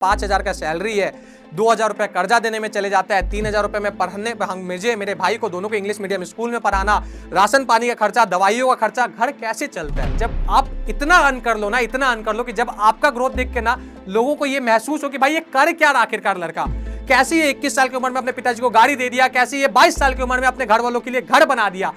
5,000 का सैलरी है, 2,000 रुपए कर्जा देने में चले जाता है, 3,000 रुपए में पढ़ने मुझे मेरे भाई को दोनों को इंग्लिश मीडियम स्कूल में पढ़ाना, राशन पानी का खर्चा, दवाइयों का खर्चा, घर कैसे चलता है? जब आप इतना अर्न कर लो ना, इतना अर्न कर लो कि जब आपका ग्रोथ देख के ना लोगों को ये महसूस हो कि भाई ये कर क्या रहा आखिरकार लड़का, कैसे ये 21 साल की उम्र में अपने पिताजी को गाड़ी दे दिया, कैसे ये 22 साल की उम्र में अपने घर वालों के लिए घर बना दिया।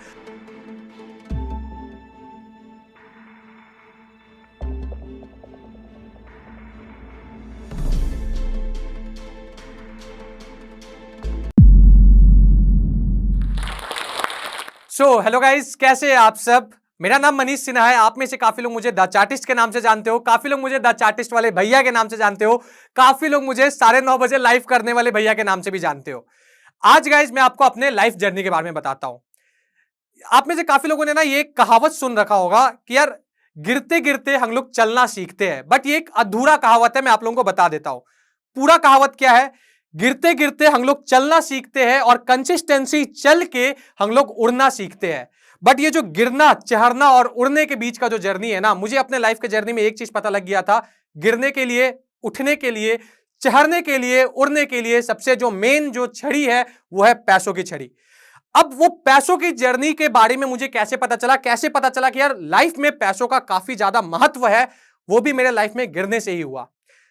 हेलो गाइस, कैसे हैं आप सब? मेरा नाम मनीष सिन्हा है। आप में से काफी लोग मुझे द चार्टिस्ट के नाम से जानते हो, काफी लोग मुझे द चार्टिस्ट वाले भैया के नाम से जानते हो, काफी लोग मुझे 9:30 बजे लाइव करने वाले भैया के नाम से भी जानते हो। आज गाइस मैं आपको अपने लाइफ जर्नी के बारे में बताता हूं। आप में से काफी लोगों ने ना ये कहावत सुन रखा होगा कि यार गिरते गिरते हम लोग चलना सीखते हैं, बट ये एक अधूरा कहावत है। मैं आप लोगों को बता देता हूं पूरा कहावत क्या है। गिरते गिरते हम लोग चलना सीखते हैं और कंसिस्टेंसी चल के हम लोग उड़ना सीखते हैं। बट ये जो गिरना, चढ़ना और उड़ने के बीच का जो जर्नी है ना, मुझे अपने लाइफ के जर्नी में एक चीज पता लग गया था। गिरने के लिए, उठने के लिए, चढ़ने के लिए, उड़ने के लिए सबसे जो मेन जो छड़ी है वो है पैसों की छड़ी। अब वो पैसों की जर्नी के बारे में मुझे कैसे पता चला कि यार लाइफ में पैसों का काफी ज्यादा महत्व है, वो भी मेरे लाइफ में गिरने से ही हुआ।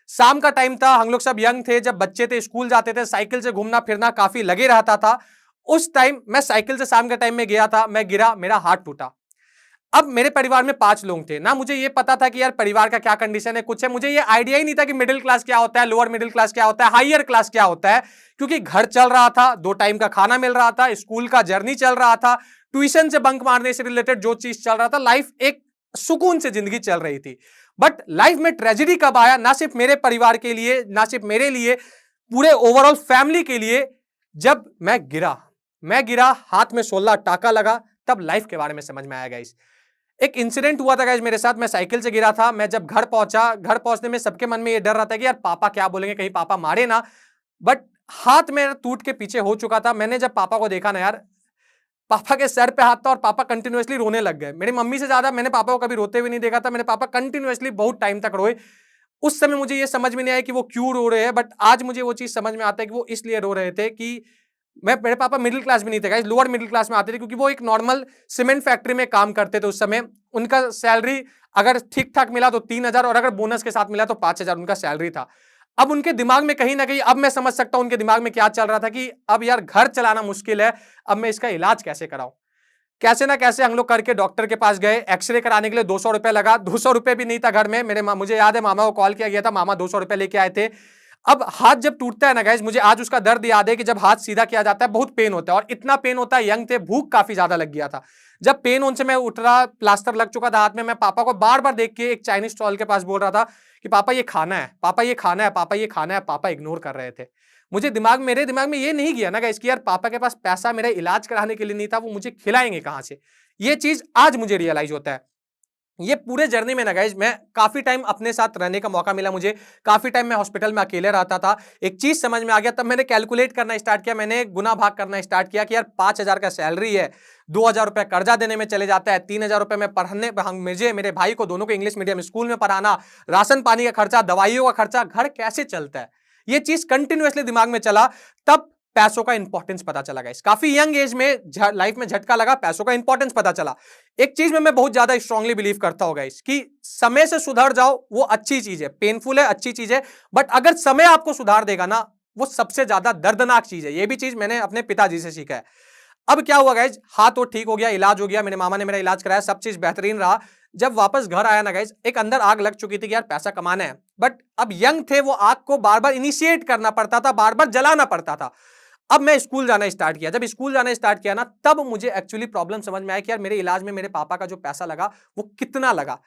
शाम का टाइम था, हम लोग सब यंग थे, जब बच्चे थे, स्कूल जाते थे, साइकिल से घूमना फिरना काफी लगे रहता था। उस टाइम मैं साइकिल से शाम के टाइम में गया था, मैं गिरा, मेरा हाथ टूटा। अब मेरे परिवार में 5 लोग थे ना, मुझे ये पता था कि यार परिवार का क्या कंडीशन है, कुछ है, मुझे ये आइडिया ही नहीं था कि मिडिल क्लास क्या होता है, लोअर मिडिल क्लास क्या होता है, हायर क्लास क्या होता है। क्योंकि घर चल रहा था, 2 टाइम का खाना मिल रहा था, स्कूल का जर्नी चल रहा था, ट्यूशन से बंक मारने से रिलेटेड जो चीज चल रहा था, लाइफ एक सुकून से जिंदगी चल रही थी। बट लाइफ में ट्रेजेडी कब आया, ना सिर्फ मेरे परिवार के लिए, ना सिर्फ मेरे लिए, पूरे ओवरऑल फैमिली के लिए, जब मैं गिरा, हाथ में 16 टाका लगा, तब लाइफ के बारे में समझ में आया गाइस। एक इंसिडेंट हुआ था गाइस मेरे साथ, मैं साइकिल से गिरा था। मैं जब घर पहुंचा, घर पहुंचने में सबके मन में ये डर रहता है कि यार पापा क्या बोलेंगे, कहीं पापा मारे ना। बट हाथ मेरा टूट के पीछे हो चुका था। मैंने जब पापा को देखा ना यार, पापा के सर पे हाथ था और पापा कंटिन्यूअसली रोने लग गए। मेरी मम्मी से ज्यादा मैंने पापा को कभी रोते हुए नहीं देखा था। मेरे पापा कंटिन्यूअसली बहुत टाइम तक रोए। उस समय मुझे ये समझ में नहीं आया कि वो क्यों रो रहे हैं, बट आज मुझे वो चीज समझ में आता है कि वो इसलिए रो रहे थे कि मेरे पापा मिडिल क्लास में नहीं थे गाइस, लोअर मिडिल क्लास में आते थे, क्योंकि वो एक नॉर्मल सीमेंट फैक्ट्री में काम करते थे। उस समय उनका सैलरी अगर ठीक ठाक मिला तो 3,000 और अगर बोनस के साथ मिला तो 5,000 उनका सैलरी था। अब उनके दिमाग में कहीं ना कहीं, अब मैं समझ सकता हूं उनके दिमाग में क्या चल रहा था कि अब यार घर चलाना मुश्किल है, अब मैं इसका इलाज कैसे कराऊं। कैसे ना कैसे हम लोग करके डॉक्टर के पास गए। एक्सरे कराने के लिए 200 रुपए लगा। 200 रुपए भी नहीं था घर में। मुझे याद है मामा को कॉल किया गया था, मामा 200 रुपए लेके आए थे। अब हाथ जब टूटता है ना गाइस, मुझे आज उसका दर्द याद है कि जब हाथ सीधा किया जाता है बहुत पेन होता है, और इतना पेन होता है, यंग थे, भूख काफी ज्यादा लग गया था। जब पेन उनसे मैं उठ रहा, प्लास्टर लग चुका था हाथ में, मैं पापा को बार बार देख के एक चाइनीज स्टॉल के पास बोल रहा था कि पापा ये खाना है, पापा ये खाना है, पापा ये खाना है। पापा इग्नोर कर रहे थे। मेरे दिमाग में ये नहीं गया ना गाइस कि यार पापा के पास पैसा मेरा इलाज कराने के लिए नहीं था, वो मुझे खिलाएंगे कहां से। ये चीज आज मुझे रियलाइज होता है। ये पूरे जर्नी में ना गाइज, मैं काफी टाइम अपने साथ रहने का मौका मिला मुझे। काफी टाइम मैं हॉस्पिटल में अकेले रहता था। एक चीज समझ में आ गया, तब मैंने कैलकुलेट करना स्टार्ट किया, मैंने गुना भाग करना स्टार्ट किया कि यार 5,000 का सैलरी है, 2,000 रुपए कर्जा देने में चले जाता है, 3,000 रुपए में पढ़ने मुझे मेरे भाई को दोनों को इंग्लिश मीडियम स्कूल में पढ़ाना, राशन पानी का खर्चा, दवाइयों का खर्चा, घर कैसे चलता है। ये चीज कंटिन्यूअसली दिमाग में चला, तब पैसों का इंपॉर्टेंस पता चला गाइस। काफी यंग एज में लाइफ में झटका लगा, पैसों का इंपॉर्टेंस पता चला। एक चीज में मैं बहुत ज्यादा स्ट्रांगली बिलीव करता हूं गाइस कि समय से सुधर जाओ, वो अच्छी चीज है, पेनफुल है, अच्छी चीज है, बट अगर समय आपको सुधार देगा ना, वो सबसे ज्यादा दर्दनाक चीज है। ये भी चीज मैंने अपने पिताजी से सीखा है। अब क्या हुआ गाइज, हाथ तो ठीक हो गया, इलाज हो गया, मेरे मामा ने मेरा इलाज कराया, सब चीज बेहतरीन रहा। जब वापस घर आया ना गाइज, एक अंदर आग लग चुकी थी कि यार पैसा कमाना है, बट अब यंग थे, वो आग को बार बार इनिशिएट करना पड़ता था, बार बार जलाना पड़ता था। अब मैं स्कूल जाना स्टार्ट किया। जब स्कूल जाना स्टार्ट किया ना, तब मुझे एक्चुअली प्रॉब्लम समझ में आया कि यार मेरे इलाज में मेरे पापा का जो पैसा लगा वो कितना लगा।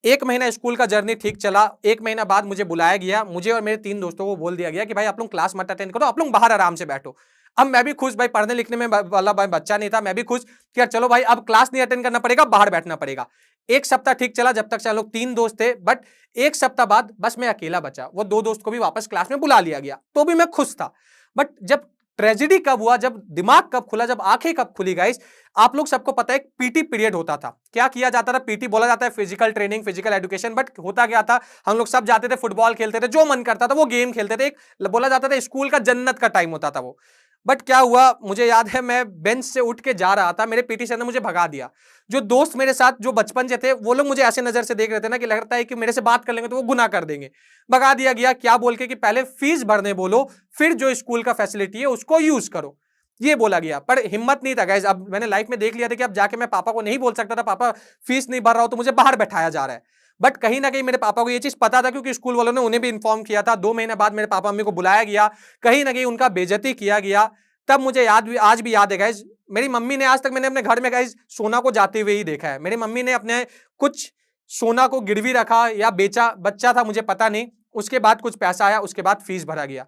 1 महीना स्कूल का जर्नी ठीक चला। 1 महीना बाद मुझे बुलाया गया, मुझे और मेरे 3 दोस्तों को बोल दिया गया कि भाई आप लोग क्लास मत अटेंड करो, आप लोग बाहर आराम से बैठो। अब मैं भी खुश, भाई पढ़ने लिखने में वाला बच्चा नहीं था, मैं भी खुश कि यार चलो भाई अब क्लास नहीं अटेंड करना पड़ेगा, बाहर बैठना पड़ेगा। 1 सप्ताह ठीक चला, जब तक से हम लोग 3 दोस्त थे, बट 1 सप्ताह बाद बस मैं अकेला बचा। वो 2 दोस्त को भी वापस क्लास में बुला लिया गया, तो भी मैं खुश था। बट जब ट्रेजेडी कब हुआ, जब दिमाग कब खुला, जब आंखें कब खुली गाइस। आप लोग सबको पता है एक पीटी पीरियड होता था। क्या किया जाता था? पीटी बोला जाता है physical training, physical education, but होता क्या था, हम लोग सब जाते थे, फुटबॉल खेलते थे, जो मन करता था वो गेम खेलते थे। एक बोला जाता था स्कूल का जन्नत का टाइम होता था वो। बट क्या हुआ, मुझे याद है मैं बेंच से उठ के जा रहा था, मेरे पीटी सर ने मुझे भगा दिया। जो दोस्त मेरे साथ जो बचपन से थे वो लोग मुझे ऐसे नजर से देख रहे थे ना कि लगता है कि मेरे से बात कर लेंगे तो वो गुनाह कर देंगे। भगा दिया गया, क्या बोल के कि पहले फीस भरने बोलो, फिर जो स्कूल का फैसिलिटी है उसको यूज करो, ये बोला गया। पर हिम्मत नहीं था गाइस। अब मैंने लाइफ में देख लिया था कि अब जाके मैं पापा को नहीं बोल सकता था पापा फीस नहीं भर रहा हो, तो मुझे बाहर बैठाया जा रहा है। बट कहीं ना कहीं मेरे पापा को ये चीज पता था, क्योंकि स्कूल वालों ने उन्हें भी इन्फॉर्म किया था। 2 महीने बाद मेरे पापा मम्मी को बुलाया गया, कहीं ना कहीं उनका बेइज्जती किया गया। तब मुझे याद भी, आज भी याद है गाइस, मेरी मम्मी ने, आज तक मैंने अपने घर में गाइस सोना को जाते हुए ही देखा है। मेरी मम्मी ने अपने कुछ सोना को गिरवी रखा या बेचा, बच्चा था मुझे पता नहीं, उसके बाद कुछ पैसा आया, उसके बाद फीस भरा गया।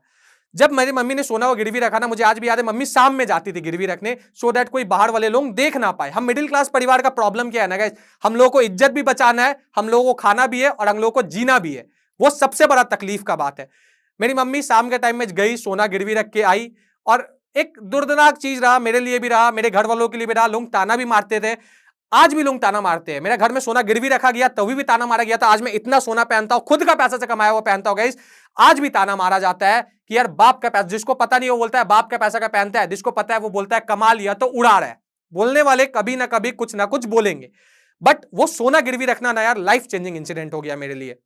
जब मेरी मम्मी ने सोना को गिरवी रखा ना, मुझे आज भी याद है, मम्मी शाम में जाती थी गिरवी रखने, सो दैट कोई बाहर वाले लोग देख ना पाए। हम मिडिल क्लास परिवार का प्रॉब्लम क्या है ना गाइस, हम लोगों को इज्जत भी बचाना है, हम लोगों को खाना भी है, और हम लोगों को जीना भी है। वो सबसे बड़ा तकलीफ का बात है। मेरी मम्मी शाम के टाइम में गई, सोना गिरवी रख के आई, और एक दुर्दनाक चीज रहा, मेरे लिए भी रहा, मेरे घर वालों के लिए भी रहा। लोग ताना भी मारते थे, आज भी लोग ताना मारते हैं। मेरे घर में सोना गिरवी रखा गया तभी भी ताना मारा गया था। आज मैं इतना सोना पहनता हूं, खुद का पैसा से कमाया हुआ पहनता हूं गाइस, आज भी ताना मारा जाता है कि यार बाप का पैसा, जिसको पता नहीं वो बोलता है बाप का पैसा का पहनता है, जिसको पता है वो बोलता है कमा लिया तो उड़ा रहा है। बोलने वाले कभी ना कभी कुछ ना कुछ बोलेंगे, बट वो सोना गिरवी रखना ना यार लाइफ चेंजिंग इंसिडेंट हो गया मेरे लिए।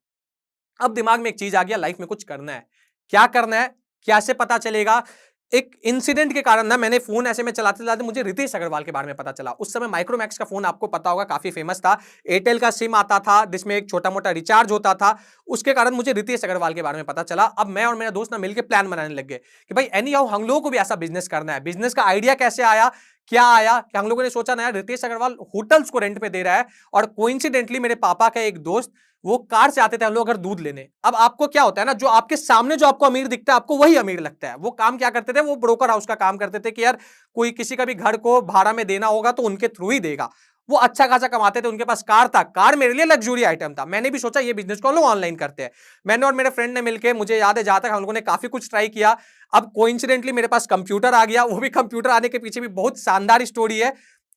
अब दिमाग में एक चीज आ गया, लाइफ में कुछ करना है। क्या करना है, कैसे पता चलेगा? एक इंसिडेंट के कारण ना, मैंने फोन ऐसे में चलाते चलाते मुझे रितेश अग्रवाल के बारे में पता चला। उस समय माइक्रोमैक्स का फोन आपको पता होगा, काफी फेमस था। एयरटेल का सिम आता था जिसमें एक छोटा मोटा रिचार्ज होता था, उसके कारण मुझे रितेश अग्रवाल के बारे में पता चला। अब मैं और मेरा दोस्त ना मिलकर प्लान बनाने लग गए कि भाई एनी हाउ हम लोगों को भी ऐसा बिजनेस करना है। बिजनेस का आइडिया कैसे आया, क्या आया कि हम लोगों ने सोचा ना यार, रितेश अग्रवाल होटल्स को रेंट पे दे रहा है, और कोइंसिडेंटली मेरे पापा का एक दोस्त वो कार से आते थे हम लोग अगर दूध लेने। अब आपको क्या होता है ना, जो आपके सामने जो आपको अमीर दिखता है आपको वही अमीर लगता है। वो काम क्या करते थे, वो ब्रोकर हाउस का काम करते थे कि यार कोई किसी का भी घर को भाड़ा में देना होगा तो उनके थ्रू ही देगा। वो अच्छा खासा कमाते थे, उनके पास कार था, कार मेरे लिए लग्जरी आइटम था। मैंने भी सोचा ये बिजनेस को हम लोग ऑनलाइन करते हैं। मैंने और मेरे फ्रेंड ने मिलकर, मुझे याद है जहां तक, हम लोगों ने काफी कुछ ट्राई किया। अब कोइंसिडेंटली मेरे पास कंप्यूटर आ गया। वो भी कंप्यूटर आने के पीछे भी बहुत शानदार स्टोरी है।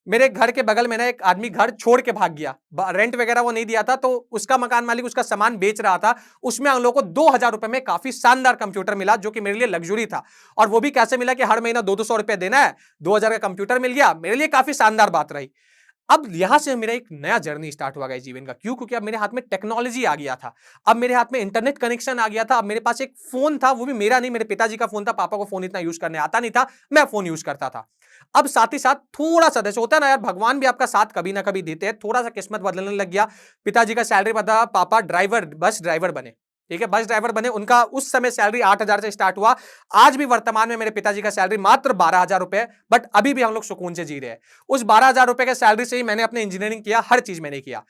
मेरे घर के बगल में ना एक आदमी घर छोड़ के भाग गया, रेंट वगैरह वो नहीं दिया था, तो उसका मकान मालिक उसका सामान बेच रहा था, उसमें हम लोग को 2,000 रुपए में काफी शानदार कंप्यूटर मिला, जो कि मेरे लिए लग्जरी था। और वो भी कैसे मिला कि हर महीना 200-200 रुपए देना है, 2,000 का कंप्यूटर मिल गया, मेरे लिए काफी शानदार बात रही। अब यहां से मेरा एक नया जर्नी स्टार्ट हुआ गाइस जीवन का। क्यों? क्योंकि अब मेरे हाथ में टेक्नोलॉजी आ गया था, अब मेरे हाथ में इंटरनेट कनेक्शन आ गया था, अब मेरे पास एक फोन था, वो भी मेरा नहीं, मेरे पिताजी का फोन था। पापा को फोन इतना यूज करने आता नहीं था, मैं फोन यूज करता था। अब साथ ही साथ थोड़ा सा, जैसे होता है ना यार, भगवान भी आपका साथ कभी ना कभी देते हैं, थोड़ा सा किस्मत बदलने लग गया। पिताजी का सैलरी बढ़ा, पापा ड्राइवर, बस ड्राइवर बने। ठीक है, बस ड्राइवर बने। उनका उस समय सैलरी 8,000 से स्टार्ट हुआ। आज भी वर्तमान में मेरे पिताजी का सैलरी मात्र 12,000 रुपए, बट अभी भी हम लोग सुकून से जी रहे हैं। उस 12,000 रुपए के सैलरी से ही मैंने अपने इंजीनियरिंग किया, हर चीज मैंने किया।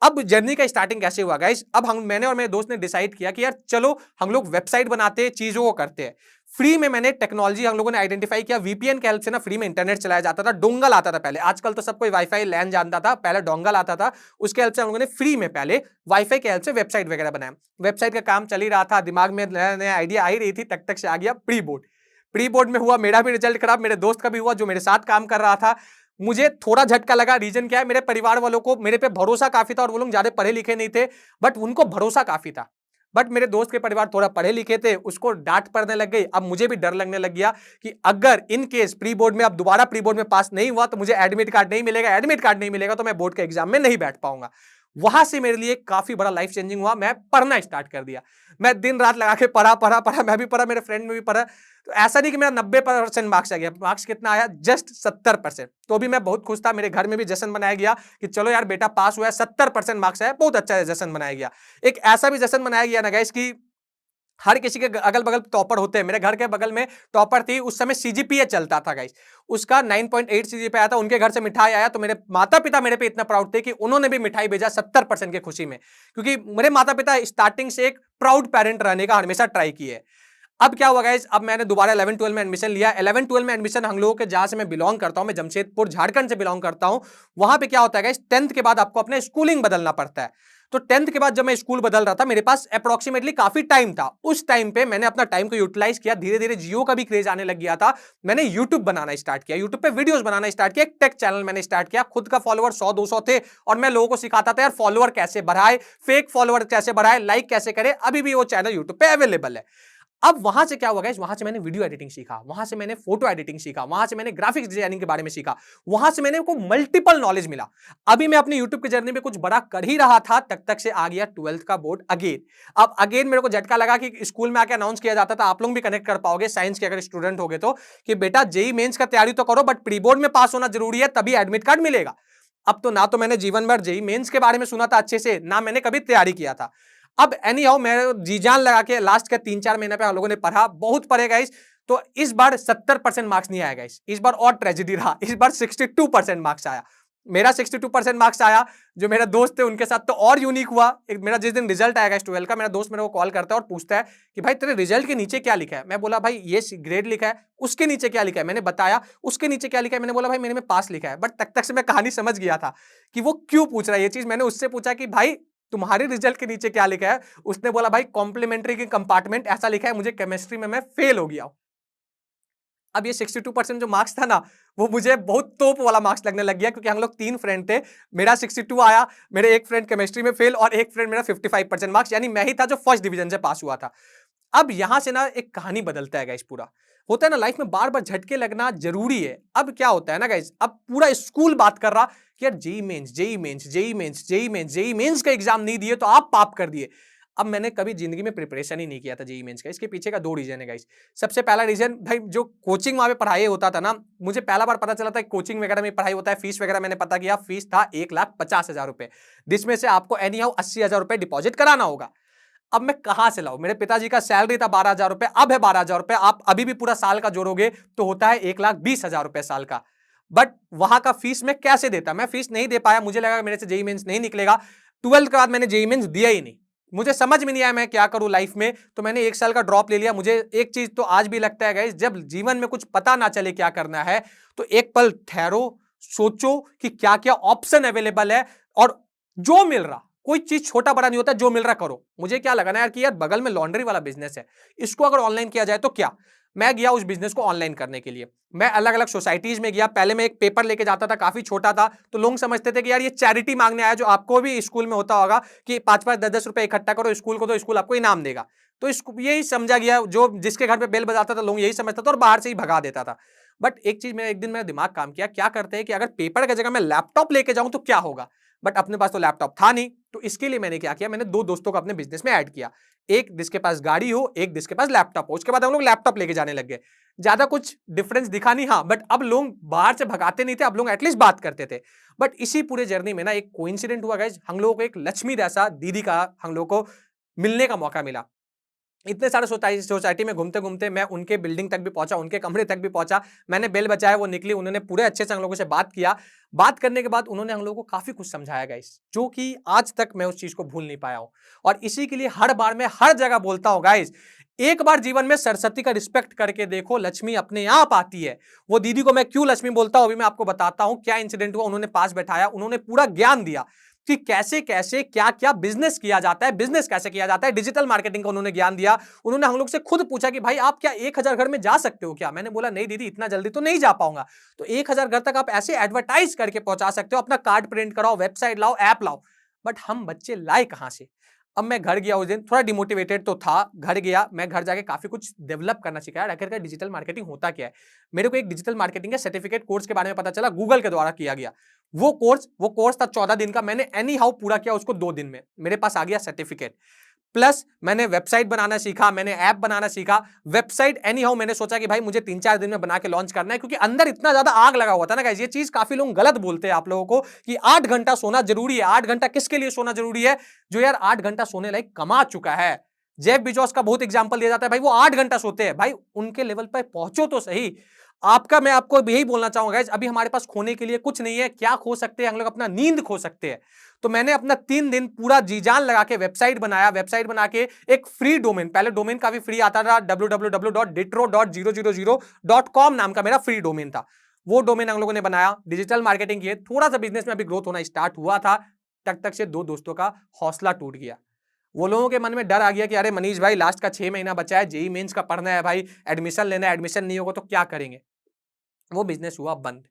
अब जर्नी का स्टार्टिंग कैसे हुआ गाइस? अब मैंने और मेरे दोस्त ने डिसाइड किया कि यार चलो हम लोग वेबसाइट बनाते हैं, चीजों को करते हैं फ्री में। मैंने टेक्नोलॉजी, हम लोगों ने आइडेंटिफाई किया, वीपीएन के हेल्प से ना फ्री में इंटरनेट चलाया जाता था। डोंगल आता था पहले, आजकल तो सब कोई वाईफाई लैन जानता था, पहले डोंगल आता था। उसके हेल्प से हम लोगों ने फ्री में पहले वाईफाई के हेल्प से वेबसाइट वगैरह बनाया। वेबसाइट का काम चल ही रहा था, दिमाग में नया नया आइडिया आ ही रही थी, तक से आ गया प्री बोर्ड। प्री बोर्ड में हुआ, मेरा भी रिजल्ट खराब, मेरे दोस्त का भी हुआ जो मेरे साथ काम कर रहा था। मुझे थोड़ा झटका लगा। रीजन क्या है, मेरे परिवार वालों को मेरे पे भरोसा काफी था, और वो लोग ज्यादा पढ़े लिखे नहीं थे, बट उनको भरोसा काफी था। बट मेरे दोस्त के परिवार थोड़ा पढ़े लिखे थे, उसको डांट पड़ने लग गई। अब मुझे भी डर लगने लग गया कि अगर इन केस प्री बोर्ड में, अब दोबारा प्री बोर्ड में पास नहीं हुआ तो मुझे एडमिट कार्ड नहीं मिलेगा, एडमिट कार्ड नहीं मिलेगा तो मैं बोर्ड के एग्जाम में नहीं बैठ पाऊंगा। वहां से मेरे लिए काफी बड़ा लाइफ चेंजिंग हुआ। मैं पढ़ना स्टार्ट कर दिया। मैं दिन रात लगा के पढ़ा पढ़ा पढ़ा, मैं भी पढ़ा, मेरे फ्रेंड में भी पढ़ा। तो ऐसा नहीं कि मेरा 90% मार्क्स आ गया, मार्क्स कितना आया, जस्ट 70%। तो भी मैं बहुत खुश था। मेरे घर में भी जश्न मनाया गया कि चलो यार बेटा पास हुआ है, 70% मार्क्स आया, बहुत अच्छा जश्न मनाया गया। एक ऐसा भी जश्न मनाया गया ना गाइस कि हर किसी के अगल बगल टॉपर होते हैं। मेरे घर के बगल में टॉपर थी, उस समय सीजीपीए चलता था गाइस, उसका 9.8 सीजीपीए आया था। उनके घर से मिठाई आया तो मेरे माता पिता मेरे पे इतना प्राउड थे कि उन्होंने भी मिठाई भेजा 70% की खुशी में, क्योंकि मेरे माता पिता स्टार्टिंग से एक प्राउड पेरेंट रहने का हमेशा ट्राई किए। अब क्या हुआ गाइस, अब मैंने दोबारा 11-12 में एडमिशन लिया। 11-12 में एडमिशन हम लोगों के, जहां से मैं बिलोंग करता हूं, मैं जमशेदपुर झारखंड से बिलोंग करता हूं, वहां पे क्या होता है गाइस, 10th के बाद आपको अपना स्कूलिंग बदलना पड़ता है। तो 10th के बाद जब मैं स्कूल बदल रहा था, मेरे पास अप्रोक्सीमेटली काफी टाइम था। उस टाइम पे मैंने अपना टाइम को यूटिलाइज किया, धीरे धीरे जियो का भी क्रेज आने लग गया था। मैंने यूट्यूब बनाना स्टार्ट किया, यूट्यूब पे वीडियोस बनाना स्टार्ट किया, एक टेक चैनल मैंने स्टार्ट किया। खुद का फॉलोअर 100-200 थे और मैं लोगों को सिखाता था यार फॉलोअर कैसे बढ़ाए, फेक फॉलोअर कैसे बढ़ाए, लाइक कैसे करे। अभी भी वो चैनल यूट्यूब पे अवेलेबल है। अब वहां से क्या हुआ गाइस, वहां से मैंने वीडियो एडिटिंग सीखा, वहां से मैंने फोटो एडिटिंग सीखा, वहां से मैंने ग्राफिक्स डिजाइनिंग के बारे में सीखा, वहां से मैंने को मल्टीपल नॉलेज मिला। अभी मैं अपनी यूट्यूब की जर्नी में कुछ बड़ा कर ही रहा था, तक से आ गया 12th का बोर्ड अगेन। अब अगेन मेरे को झटका लगा कि स्कूल में आके अनाउंस किया जाता था, आप लोग भी कनेक्ट कर पाओगे साइंस के अगर स्टूडेंट हो गए तो, कि बेटा जेई मेंस का तैयारी तो करो बट प्री बोर्ड में पास होना जरूरी है, तभी एडमिट कार्ड मिलेगा। अब तो ना तो मैंने जीवन भर जेई मेंस के बारे में सुना था अच्छे से, ना मैंने कभी तैयारी किया था। अब एनी हाउ मैं जी जान लगा के लास्ट के 3-4 महीने पे हम लोगों ने पढ़ा, बहुत पढ़े गाइस। तो इस बार 70% मार्क्स नहीं आया गाइस, इस बार और ट्रेजेडी रहा, इस बार 62% मार्क्स आया। मेरा 62% मार्क्स आया। जो मेरा दोस्त थे उनके साथ तो और यूनिक हुआ। एक मेरा जिस दिन रिजल्ट आएगा 12 का, मेरा दोस्त मेरे को कॉल करता है और पूछता है कि भाई तेरे रिजल्ट के नीचे क्या लिखा है। मैं बोला भाई ये ग्रेड लिखा है। उसके नीचे क्या लिखा है, मैंने बताया। उसके नीचे क्या लिखा है, मैंने बोला भाई मेरे में पास लिखा है। बट तक से मैं कहानी समझ गया था कि वो क्यों पूछ रहा है ये चीज। मैंने उससे पूछा कि भाई तुम्हारे रिजल्ट के नीचे क्या लिखा है। उसने बोला भाई कॉम्प्लीमेंट्री की कंपार्टमेंट ऐसा लिखा है, मुझे केमिस्ट्री में मैं फेल हो गया। अब ये 62% जो मार्क्स था ना, वो मुझे बहुत तोप वाला मार्क्स लगने लग गया, क्योंकि हम लोग 3 फ्रेंड थे। मेरा 62 आया, मेरे एक फ्रेंड केमिस्ट्री में फेल और एक फ्रेंड मेरा 55% मार्क्स, यानी मैं ही था जो फर्स्ट डिवीजन से पास हुआ था। अब यहां से ना एक कहानी बदलता है गाइस। पूरा होता है ना लाइफ में बार बार झटके लगना जरूरी है। अब क्या होता है ना गाइस, अब पूरा स्कूल बात कर रहा कि यार JEE mains JEE mains JEE mains JEE mains JEE mains का एग्जाम नहीं दिए तो आप पाप कर दिए। अब मैंने कभी जिंदगी में प्रिपरेशन ही नहीं किया था जेई मेंस का। इसके पीछे का 2 रीजन है गाइस। सबसे पहला रीजन, भाई जो कोचिंग वहां पे पढ़ाई होता था ना, मुझे पहला बार पता चला था कोचिंग वगैरह में पढ़ाई होता है। फीस वगैरह मैंने पता किया, फीस था 1,50,000 रुपए, जिसमें से आपको एनी हाउ 80,000 रुपए डिपॉजिट कराना होगा। अब मैं कहां से लाऊं, मेरे पिताजी का सैलरी था 12,000 रुपए, अब है 12,000 रुपए। आप अभी भी पूरा साल का जोड़ोगे तो होता है 1,20,000 रुपए साल का। बट वहां का फीस मैं कैसे देता, मैं फीस नहीं दे पाया। मुझे लगा मेरे से जेई मेंस नहीं निकलेगा। 12th के बाद मैंने जेई मेंस दिया ही नहीं। मुझे समझ में नहीं आया मैं क्या करूं लाइफ में, तो मैंने 1 साल का ड्रॉप ले लिया। मुझे एक चीज तो आज भी लगता है गाइस, जब जीवन में कुछ पता ना चले क्या करना है, तो एक पल ठहरो, सोचो कि क्या क्या ऑप्शन अवेलेबल है, और जो मिल रहा, कोई चीज छोटा बड़ा नहीं होता, जो मिल रहा करो। मुझे क्या लगा ना यार कि यार बगल में लॉन्ड्री वाला बिजनेस है, इसको अगर ऑनलाइन किया जाए तो क्या। मैं गया उस बिजनेस को ऑनलाइन करने के लिए। मैं अलग अलग सोसाइटीज में गया। पहले मैं एक पेपर लेके जाता था, काफी छोटा था, तो लोग समझते थे कि यार ये चैरिटी मांगने आया। जो आपको भी स्कूल में होता होगा कि 5-5, 10-10 रुपए इकट्ठा करो स्कूल को, तो स्कूल आपको इनाम देगा। तो यही समझा गया, जो जिसके घर पे बेल बजाता था लोग यही समझता था और बाहर से ही भगा देता था। बट एक चीज, मेरा एक दिन मेरा दिमाग काम किया, क्या करते हैं कि अगर पेपर की जगह मैं लैपटॉप लेके जाऊं तो क्या होगा। बट अपने पास तो लैपटॉप था नहीं, तो इसके लिए मैंने क्या किया, मैंने 2 दोस्तों को अपने बिजनेस में ऐड किया। एक जिसके पास गाड़ी हो, एक जिसके पास लैपटॉप हो। उसके बाद हम लोग लैपटॉप लेके जाने लग गए। ज्यादा कुछ डिफरेंस दिखा नहीं, हाँ, बट अब लोग बाहर से भगाते नहीं थे, अब लोग एटलीस्ट बात करते थे। बट इसी पूरे जर्नी में ना एक कोइंसिडेंट हुआ गाइस, हम लोगों को एक लक्ष्मी जैसा दीदी का हम लोग को मिलने का मौका मिला। इतने सारे सोसाइटी में घूमते घूमते मैं उनके बिल्डिंग तक भी पहुंचा, उनके कमरे तक भी पहुंचा। मैंने बेल बजाया, वो निकली, उन्होंने पूरे अच्छे से हम लोगों से बात किया। बात करने के बाद उन्होंने हम लोगों को काफी कुछ समझाया गाइस, जो कि आज तक मैं उस चीज को भूल नहीं पाया हूं। और इसी के लिए हर बार मैं हर जगह बोलता हूं गाइस, एक बार जीवन में सरस्वती का रिस्पेक्ट करके देखो, लक्ष्मी अपने आप आती है। वो दीदी को मैं क्यों लक्ष्मी बोलता हूं, अभी मैं आपको बताता हूं। क्या इंसिडेंट हुआ, उन्होंने पास बैठाया, उन्होंने पूरा ज्ञान दिया कि कैसे कैसे क्या क्या बिजनेस किया जाता है, बिजनेस कैसे किया जाता है, डिजिटल मार्केटिंग का उन्होंने ज्ञान दिया। उन्होंने हम लोग से खुद पूछा कि भाई आप क्या 1,000 घर में जा सकते हो क्या। मैंने बोला नहीं दीदी, इतना जल्दी तो नहीं जा पाऊंगा। तो 1,000 घर तक आप ऐसे एडवर्टाइज करके पहुंचा सकते हो, अपना कार्ड प्रिंट कराओ, वेबसाइट लाओ, ऐप लाओ। बट हम बच्चे लाए कहां से। अब मैं घर गया उस दिन, थोड़ा डिमोटिवेटेड तो था। घर गया, मैं घर जाके काफी कुछ डेवलप करना सीखा। आखिरकार डिजिटल मार्केटिंग होता क्या है। मेरे को एक डिजिटल मार्केटिंग के सर्टिफिकेट कोर्स के बारे में पता चला, गूगल के द्वारा किया गया। वो कोर्स था 14 दिन का। मैंने एनी हाउ पूरा किया उसको 2 दिन में, मेरे पास आ गया सर्टिफिकेट। प्लस मैंने वेबसाइट बनाना सीखा, मैंने ऐप बनाना सीखा। वेबसाइट एनी हाउ मैंने सोचा कि भाई मुझे 3-4 दिन में बना के लॉन्च करना है, क्योंकि अंदर इतना ज्यादा आग लगा हुआ था ना गाइस। ये चीज काफी लोग गलत बोलते हैं आप लोगों को कि 8 घंटा सोना जरूरी है। 8 घंटा किसके लिए सोना जरूरी है, जो यार 8 घंटा सोने लायक कमा चुका है। जेफ बेजोस का बहुत एग्जांपल दिया जाता है, भाई वो 8 घंटा सोते हैं। भाई उनके लेवल पर पहुंचो तो सही। मैं आपको यही बोलना चाहूंगा गाइस, अभी हमारे पास खोने के लिए कुछ नहीं है। क्या खो सकते हैं हम लोग, अपना नींद खो सकते हैं। तो मैंने अपना 3 दिन पूरा जी जान लगा के वेबसाइट बनाया। वेबसाइट बना के एक फ्री डोमेन, पहले डोमेन काफी फ्री आता था, www.ditro.000.com नाम का मेरा फ्री डोमेन था। वो डोमेन हम लोगों ने बनाया, डिजिटल मार्केटिंग किए, थोड़ा सा बिजनेस में अभी ग्रोथ होना स्टार्ट हुआ था। तक से 2 दोस्तों का हौसला टूट गया। वो लोगों के मन में डर आ गया कि अरे मनीष भाई लास्ट का 6 महीना बचा है, जेईई मेंस का पढ़ना है भाई, एडमिशन लेना है, एडमिशन नहीं होगा तो क्या करेंगे। वो बिजनेस हुआ बंद।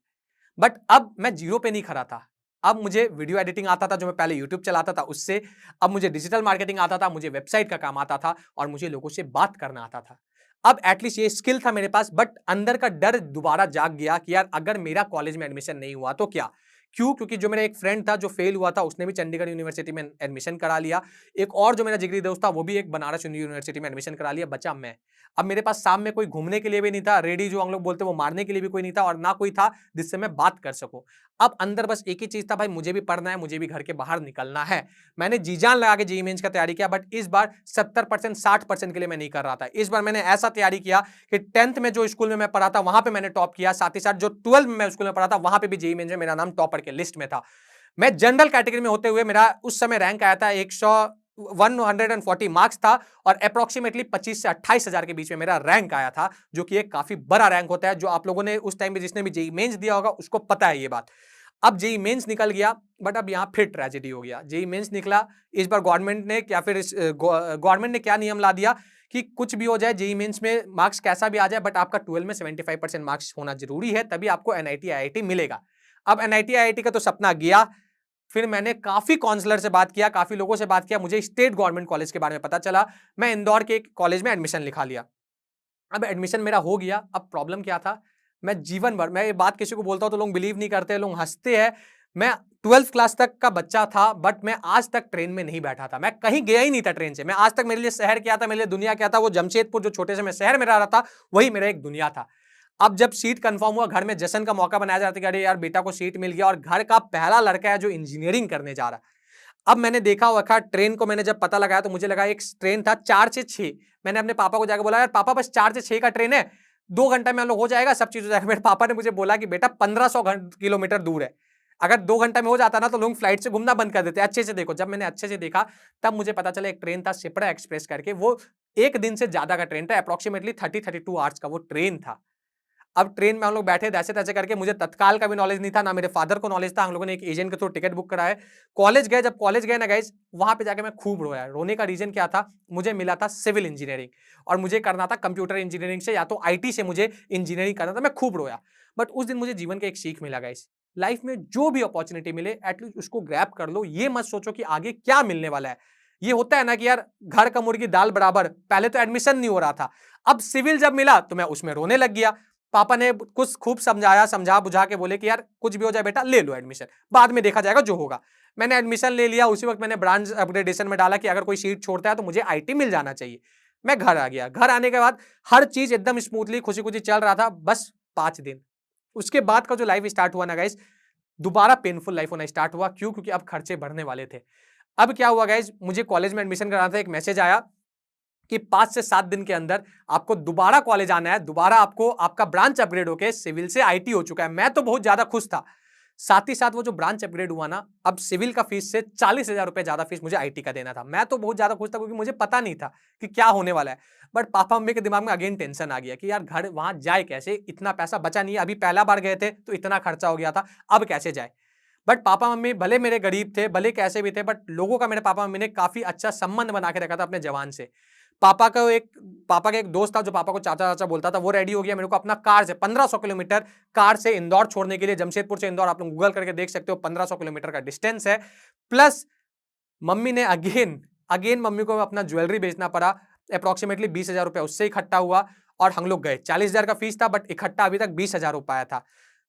बट अब मैं जीरो पे नहीं खड़ा था। अब मुझे वीडियो एडिटिंग आता था, जो मैं पहले यूट्यूब चलाता था उससे। अब मुझे डिजिटल मार्केटिंग आता था, मुझे वेबसाइट का काम आता था और मुझे लोगों से बात करना आता था। अब एटलीस्ट ये स्किल था मेरे पास, बट अंदर का डर दोबारा जाग गया कि यार अगर मेरा कॉलेज में एडमिशन नहीं हुआ तो क्या। क्यों? क्योंकि जो मेरा एक फ्रेंड था जो फेल हुआ था, उसने भी चंडीगढ़ यूनिवर्सिटी में एडमिशन करा लिया। एक और जो मेरा जिगरी दोस्त था वो भी एक बनारस यूनिवर्सिटी में एडमिशन करा लिया, बचा मैं। अब मेरे पास शाम में कोई घूमने के लिए भी नहीं था, रेडी जो हम लोग बोलते हैं वो मारने के लिए भी कोई नहीं था, और ना कोई था जिससे मैं बात कर सकूं। अब अंदर बस एक ही चीज था, भाई मुझे भी पढ़ना है, मुझे भी घर के बाहर निकलना है। मैंने जी जान लगा के जेईई मेंस का तैयारी किया, बट इस बार 70% 60% के लिए मैं नहीं कर रहा था। इस बार मैंने ऐसा तैयारी किया कि 10th में जो स्कूल में मैं पढ़ा था वहां पे मैंने टॉप किया, साथ ही साथ जो 12th में मैं स्कूल में पढ़ा था वहां पे भी जेईई मेंस में मेरा नाम टॉपर के लिस्ट में था। मैं जनरल कैटेगरी में होते हुए मेरा उस समय रैंक आया था 140 मार्क्स था, और अप्रोक्सीमेटली 25 से 28 हजार के बीच में मेरा रैंक आया था, जो कि एक काफी बड़ा रैंक होता है। जो आप लोगों ने उस टाइम पे जिसने भी जेईई मेंस दिया होगा उसको पता है ये बात। अब जेईई मेंस निकल गया, बट अब यहां फिर ट्रेजेडी हो गया। जेईई मेंस निकला, इस बार गवर्नमेंट ने गवर्नमेंट ने क्या नियम ला दिया कि कुछ भी हो जाए जेईई मेंस में मार्क्स कैसा भी आ जाए, बट आपका 12 में 75% मार्क्स होना जरूरी है, तभी आपको एनआईटी आईआईटी मिलेगा। अब एनआईटी आईआईटी का तो सपना गया। फिर मैंने काफी काउंसलर से बात किया, काफी लोगों से बात किया, मुझे स्टेट गवर्नमेंट कॉलेज के बारे में पता चला। मैं इंदौर के एक कॉलेज में एडमिशन लिखा लिया। अब एडमिशन मेरा हो गया। अब प्रॉब्लम क्या था, मैं जीवन भर, मैं ये बात किसी को बोलता हूं तो लोग बिलीव नहीं करते, लोग हंसते हैं। मैं 12th क्लास तक का बच्चा था, बट मैं आज तक ट्रेन में नहीं बैठा था, मैं कहीं गया ही नहीं था ट्रेन से। मैं आज तक, मेरे लिए शहर क्या था, मेरे लिए दुनिया क्या था, वो जमशेदपुर जो छोटे से मैं शहर में रह रहा था, वही मेरा एक दुनिया था। अब जब सीट कंफर्म हुआ, घर में जश्न का मौका बनाया जाता है कि अरे यार बेटा को सीट मिल गया, और घर का पहला लड़का है जो इंजीनियरिंग करने जा रहा है। अब मैंने देखा हुआ ट्रेन को, मैंने जब पता लगाया तो मुझे लगा एक ट्रेन था 4 से 6। मैंने अपने पापा को जाकर बोला यार पापा बस 4 से 6 का ट्रेन है, 2 घंटा में हम लोग हो जाएगा, सब चीज हो जाएगा। मेरे पापा ने मुझे बोला कि बेटा 1500 किलोमीटर दूर है, अगर 2 घंटा में हो जाता ना तो लोग फ्लाइट से घूमना बंद कर देते। अच्छे से देखो। जब मैंने अच्छे से देखा तब मुझे पता चला एक ट्रेन था शिप्रा एक्सप्रेस करके, वो एक दिन से ज्यादा का ट्रेन था, अप्रोक्सीमेटली 32 आवर्स का वो ट्रेन था। अब ट्रेन में हम लोग बैठे जैसे तैसे करके, मुझे तत्काल का भी नॉलेज नहीं था, ना मेरे फादर को नॉलेज था। हम लोगों ने एक एजेंट के थ्रू टिकट बुक कराया, कॉलेज गए। जब कॉलेज गए ना गाइस, वहां पे जाके मैं खूब रोया। रोने का रीजन क्या था, मुझे मिला था सिविल इंजीनियरिंग और मुझे करना था कंप्यूटर इंजीनियरिंग से या तो आईटी से, मुझे इंजीनियरिंग करना था। मैं खूब रोया। बट उस दिन मुझे जीवन का एक सीख मिला गाइस, लाइफ में जो भी अपॉर्चुनिटी मिले एटलीस्ट उसको ग्रैब कर लो। ये मत सोचो कि आगे क्या मिलने वाला है। ये होता है ना कि यार घर का मुर्गी दाल बराबर, पहले तो एडमिशन नहीं हो रहा था, अब सिविल जब मिला तो मैं उसमें रोने लग गया। पापा ने कुछ खूब समझाया, समझा बुझा के बोले कि यार कुछ भी हो जाए बेटा ले लो एडमिशन, बाद में देखा जाएगा जो होगा। मैंने एडमिशन ले लिया। उसी वक्त मैंने ब्रांच अपग्रेडेशन में डाला कि अगर कोई सीट छोड़ता है तो मुझे आईटी मिल जाना चाहिए। मैं घर आ गया। घर आने के बाद हर चीज एकदम स्मूथली खुशी खुशी चल रहा था, बस 5 दिन। उसके बाद का जो लाइफ स्टार्ट हुआ ना गाइस, दोबारा पेनफुल लाइफ होना स्टार्ट हुआ। क्यों? क्योंकि अब खर्चे बढ़ने वाले थे। अब क्या हुआ गाइस, मुझे कॉलेज में एडमिशन कराना था, एक मैसेज आया कि 5 से 7 दिन के अंदर आपको दोबारा कॉलेज आना है, दोबारा आपको आपका ब्रांच अपग्रेड होकर सिविल से आईटी हो चुका है। मैं तो बहुत ज्यादा खुश था। साथ ही साथ वो जो ब्रांच अपग्रेड हुआ ना, अब सिविल का फीस से 40,000 रुपए ज्यादा फीस मुझे आईटी का देना था। मैं तो बहुत ज्यादा खुश था क्योंकि मुझे पता नहीं था कि क्या होने वाला है। बट पापा मम्मी के दिमाग में अगेन टेंशन आ गया कि यार घर वहां जाए कैसे, इतना पैसा बचा नहीं है, अभी पहला बार गए थे तो इतना खर्चा हो गया था, अब कैसे जाए। बट पापा मम्मी भले मेरे गरीब थे, भले कैसे भी थे, बट लोगों का मेरे पापा मम्मी ने काफी अच्छा संबंध बना के रखा था अपने जवान से। पापा का एक दोस्त था जो पापा को चाचा चाचा बोलता था, वो रेडी हो गया मेरे को अपना कार से 1500 किलोमीटर कार से इंदौर छोड़ने के लिए। जमशेदपुर से इंदौर आप लोग गूगल करके देख सकते हो, 1500 किलोमीटर का डिस्टेंस है। प्लस मम्मी ने अगेन अगेन मम्मी को अपना ज्वेलरी बेचना पड़ा, अप्रोक्सीमेटली 20,000 रुपया उससे इकट्ठा हुआ, और हम लोग गए। 40,000 का फीस था, बट इकट्ठा अभी तक 20,000 हो पाया था।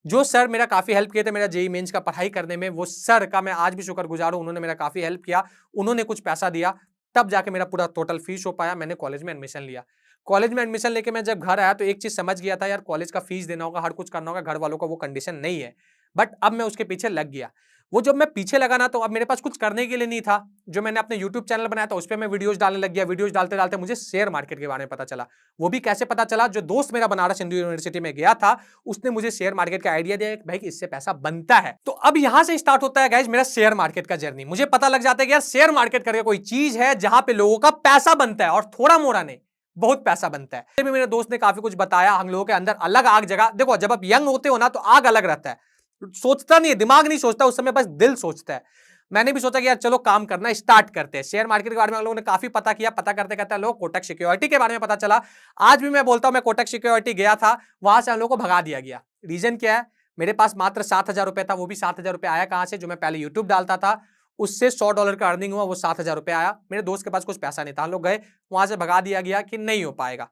जो सर मेरा काफी हेल्प किए थे मेरा जेईई मेंस का पढ़ाई करने में, वो सर का मैं आज भी शुक्रगुजार हूं। उन्होंने मेरा काफी हेल्प किया, उन्होंने कुछ पैसा दिया, तब जाके मेरा पूरा टोटल फीस हो पाया। मैंने कॉलेज में एडमिशन लिया। कॉलेज में एडमिशन लेके मैं जब घर आया तो एक चीज समझ गया था, यार कॉलेज का फीस देना होगा, हर कुछ करना होगा, घर वालों का वो कंडीशन नहीं है। बट अब मैं उसके पीछे लग गया। वो जब मैं पीछे लगा ना, तो अब मेरे पास कुछ करने के लिए नहीं था। जो मैंने अपने यूट्यूब चैनल बनाया था उस पर मैं वीडियोस डालने लग गया। वीडियोस डालते डालते मुझे शेयर मार्केट के बारे में पता चला। वो भी कैसे पता चला, जो दोस्त मेरा बनारस हिंदू यूनिवर्सिटी में गया था उसने मुझे शेयर मार्केट का आइडिया दिया कि भाई इससे पैसा बनता है। तो अब यहां से स्टार्ट होता है गाइस मेरा शेयर मार्केट का जर्नी। मुझे पता लग जाता है कि यार शेयर मार्केट करके कोई चीज है जहां पे लोगों का पैसा बनता है, और थोड़ा मोड़ा नहीं, बहुत पैसा बनता है। मेरे दोस्त ने काफी कुछ बताया। हम लोगों के अंदर अलग आग जगह। देखो जब आप यंग होते हो ना तो आग अलग रहता है, सोचता नहीं है, दिमाग नहीं सोचता उस समय, बस दिल सोचता है। मैंने भी सोचा कि यार चलो काम करना स्टार्ट करते हैं। शेयर मार्केट के बारे में हम लोगों ने काफी पता किया, पता करते करते लोग कोटक सिक्योरिटी के बारे में पता चला। आज भी मैं बोलता हूं मैं कोटक सिक्योरिटी गया था, वहां से हम लोग को भगा दिया गया। रीजन क्या है? मेरे पास मात्र 7,000 रुपए था, वो भी 7,000 रुपए आया कहां से? जो मैं पहले यूट्यूब डालता था उससे $100 का अर्निंग हुआ, वो 7,000 रुपए आया। मेरे दोस्त के पास कुछ पैसा नहीं था, हम लोग गए, वहां से भगा दिया गया कि नहीं हो पाएगा।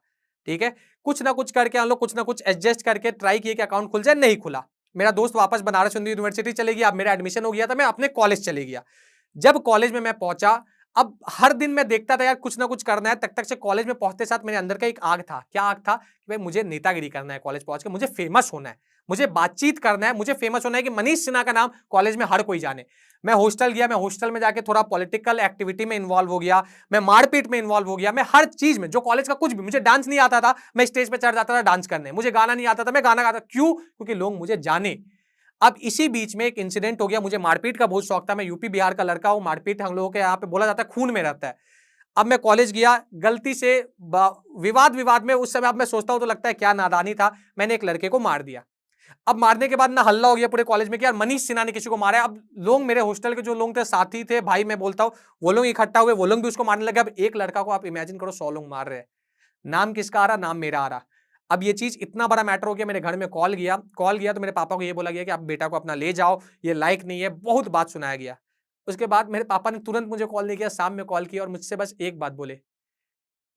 ठीक है, कुछ ना कुछ करके हम लोग कुछ ना कुछ एडजस्ट करके ट्राई किए कि अकाउंट खुल जाए, नहीं खुला। मेरा दोस्त वापस बनारस हिंदू यूनिवर्सिटी चले गया, अब मेरा एडमिशन हो गया था, मैं अपने कॉलेज चले गया। जब कॉलेज में मैं पहुंचा, अब हर दिन मैं देखता था यार कुछ ना कुछ करना है, तक तक से कॉलेज में पहुंचते साथ मेरे अंदर का एक आग था। क्या आग था? कि भाई मुझे नेतागिरी करना है, कॉलेज पहुंच के मुझे फेमस होना है, मुझे बातचीत करना है, मुझे फेमस होना है कि मनीष सिन्हा का नाम कॉलेज में हर कोई जाने। मैं हॉस्टल गया, मैं हॉस्टल में जाके थोड़ा पॉलिटिकल एक्टिविटी में इन्वॉल्व हो गया, मैं मारपीट में इन्वॉल्व हो गया, मैं हर चीज में, जो कॉलेज का कुछ भी, मुझे डांस नहीं आता था, मैं स्टेज पे चढ़ जाता था डांस करने, मुझे गाना नहीं आता था, मैं गाना गाता। क्यों? क्योंकि लोग मुझे जाने। अब इसी बीच में एक इंसिडेंट हो गया, मुझे मारपीट का बहुत शौक था, मैं यूपी बिहार का लड़का हूं, मारपीट हम लोगों के यहाँ पे बोला जाता है खून में रहता है। अब मैं कॉलेज गया, गलती से विवाद विवाद में, उस समय अब मैं सोचता हूं तो लगता है क्या नादानी था, मैंने एक लड़के को मार दिया। अब मारने के बाद ना हल्ला हो गया पूरे कॉलेज में कि यार मनीष सिन्हा ने किसी को मारा है। अब लोग, मेरे हॉस्टल के जो लोग थे, साथी थे, भाई मैं बोलता हूं, वो लोग इकट्ठा हुए, वो लोग भी उसको मारने लगे। अब एक लड़का को आप इमेजिन करो 100 लोग मार रहे हैं, नाम किसका आ रहा? नाम मेरा आ रहा। अब ये चीज इतना बड़ा मैटर हो गया, मेरे घर में कॉल गया तो मेरे पापा को ये बोला गया कि आप बेटा को अपना ले जाओ, ये लायक नहीं है, बहुत बात सुनाया गया। उसके बाद मेरे पापा ने तुरंत मुझे कॉल नहीं किया, शाम में कॉल किया और मुझसे बस एक बात बोले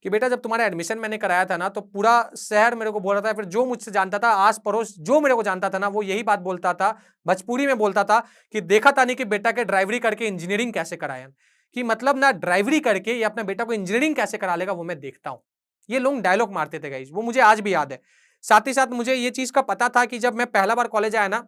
कि बेटा जब तुम्हारा एडमिशन मैंने कराया था ना, तो पूरा शहर मेरे को बोल रहा था, फिर जो मुझसे जानता था, आस पड़ोस जो मेरे को जानता था ना, वो यही बात बोलता था, भोजपुरी में बोलता था कि देखा था नहीं कि बेटा के ड्राइवरी करके इंजीनियरिंग कैसे कराया, कि मतलब ना ड्राइवरी करके ये अपने बेटा को इंजीनियरिंग कैसे करा लेगा, वो मैं देखता हूं। ये लोग डायलॉग मारते थे गाइस, वो मुझे आज भी याद है। साथ ही साथ मुझे ये चीज का पता था कि जब मैं पहला बार कॉलेज आया ना,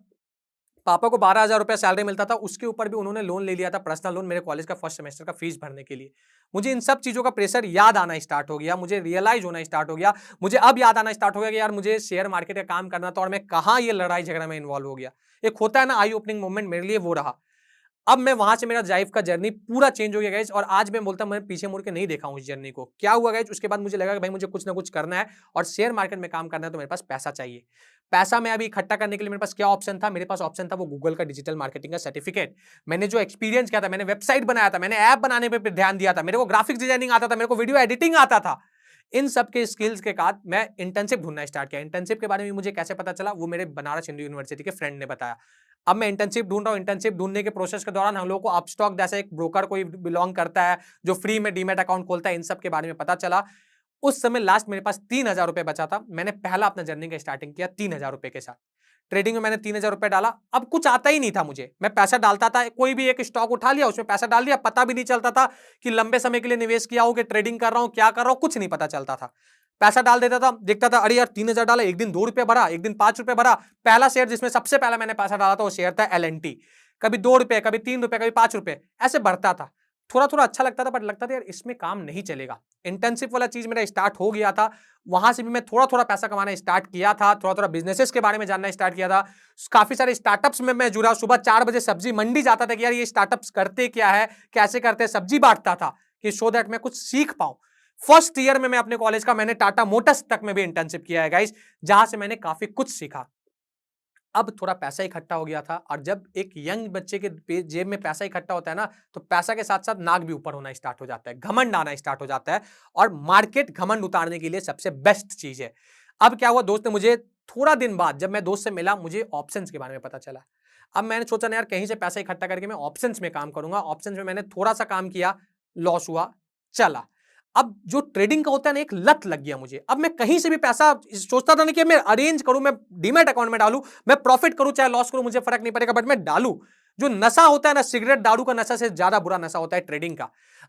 पापा को 12,000 रुपया सैलरी मिलता था, उसके ऊपर भी उन्होंने लोन ले लिया था, पर्सनल लोन, मेरे कॉलेज का फर्स्ट सेमेस्टर का फीस भरने के लिए। मुझे इन सब चीजों का प्रेशर याद आना स्टार्ट हो गया, मुझे रियलाइज होना स्टार्ट हो गया, मुझे अब याद आना स्टार्ट हो गया कि यार मुझे शेयर मार्केट का काम करना था और मैं कहाँ ये लड़ाई झगड़ा में इन्वॉल्व हो गया। एक होता है ना आई ओपनिंग मोमेंट, मेरे लिए वो रहा। अब मैं वहां से, मेरा लाइफ का जर्नी पूरा चेंज हो गया गाइस, और आज मैं बोलता हूं मैं पीछे मुड़ के नहीं देखा हूं इस जर्नी को। क्या हुआ गाइस? उसके बाद मुझे लगा कि भाई मुझे कुछ ना कुछ करना है और शेयर मार्केट में काम करना है, तो मेरे पास पैसा चाहिए। पैसा मैं अभी इकट्ठा करने के लिए मेरे पास क्या ऑप्शन था? मेरे पास ऑप्शन था वो गूगल का डिजिटल मार्केटिंग का सर्टिफिकेट। मैंने जो एक्सपीरियंस किया था, मैंने वेबसाइट बनाया था, मैंने ऐप बनाने पर ध्यान दिया था, मेरे को ग्राफिक्स डिजाइनिंग आता था, मेरे को वीडियो एडिटिंग आता था। इन सब के स्किल्स के बाद मैं इंटर्नशिप ढूंढना स्टार्ट किया। इंटर्नशिप के बारे में मुझे कैसे पता चला? वो मेरे बनारस हिंदू यूनिवर्सिटी के फ्रेंड ने बताया। अब मैं इंटर्नशिप ढूंढ रहा हूं, इंटर्नशिप ढूंढने के प्रोसेस के दौरान हम लोग को अपस्टॉक जैसे एक ब्रोकर कोई बिलोंग करता है जो फ्री में डीमैट अकाउंट खोलता है, इन सब के बारे में पता चला। उस समय लास्ट मेरे पास 3,000 रुपए बचा था। मैंने पहला अपना जर्नी का स्टार्टिंग किया 3,000 रुपए के साथ। ट्रेडिंग में मैंने 3,000 रुपए डाला। अब कुछ आता ही नहीं था मुझे, मैं पैसा डालता था, कोई भी एक स्टॉक उठा लिया, उसमें पैसा डाल दिया, पता भी नहीं चलता था कि लंबे समय के लिए निवेश किया हूं कि ट्रेडिंग कर रहा हूं, क्या कर रहा हूं, कुछ नहीं पता चलता था। पैसा डाल देता था, देखता था अरे यार 3,000 डाला, एक दिन 2 रुपए भरा, एक दिन 5 रुपए भरा। पहला शेयर जिसमें सबसे पहला मैंने पैसा डाला था वो शेयर था LNT। कभी 2 रुपए, कभी 3 रुपए, कभी 5 रुपए, ऐसे बढ़ता था। थोड़ा थोड़ा अच्छा लगता था, बट लगता था यार इसमें काम नहीं चलेगा। इंटर्नशिप वाला चीज मेरा स्टार्ट हो गया था, वहां से भी मैं थोड़ा थोड़ा पैसा कमाना स्टार्ट किया था, थोड़ा थोड़ा बिजनेसेस के बारे में जानना स्टार्ट किया था। काफी सारे स्टार्टअप्स में मैं जुड़ा। सुबह 4 बजे सब्जी मंडी जाता था कि यार ये स्टार्टअप्स करते क्या है, कैसे करते हैं, सब्जी बांटता था कि सो दैट मैं कुछ सीख पाऊं। फर्स्ट ईयर में मैं अपने कॉलेज का, मैंने टाटा मोटर्स तक में भी इंटर्नशिप किया है गाइस, जहां से मैंने काफी कुछ सीखा। अब थोड़ा पैसा इकट्ठा हो गया था, और जब एक यंग बच्चे के जेब में पैसा इकट्ठा होता है ना, तो पैसा के साथ साथ नाक भी ऊपर होना स्टार्ट हो जाता है, घमंड आना स्टार्ट हो जाता है। और मार्केट घमंड उतारने के लिए सबसे बेस्ट चीज है। अब क्या हुआ, दोस्त ने मुझे थोड़ा दिन बाद, जब मैं दोस्त से मिला, मुझे ऑप्शंस के बारे में पता चला। अब मैंने सोचा ना यार कहीं से पैसा इकट्ठा करके मैं ऑप्शंस में काम करूंगा। ऑप्शंस में मैंने थोड़ा सा काम किया, लॉस हुआ, चला। अब जो ट्रेडिंग का होता है ना, एक लत लग गया मुझे। अब मैं कहीं से भी पैसा सोचता था ना कि मैं अरेंज करूं, मैं डीमैट अकाउंट में डालूं, मैं प्रॉफिट करूं चाहे लॉस करूं, मुझे फर्क नहीं पड़ेगा, बट मैं डालूं। जो नशा होता है ना, सिगरेट दारू का नशा से ज्यादा बुरा नशा होता है ट्रेडिंग का।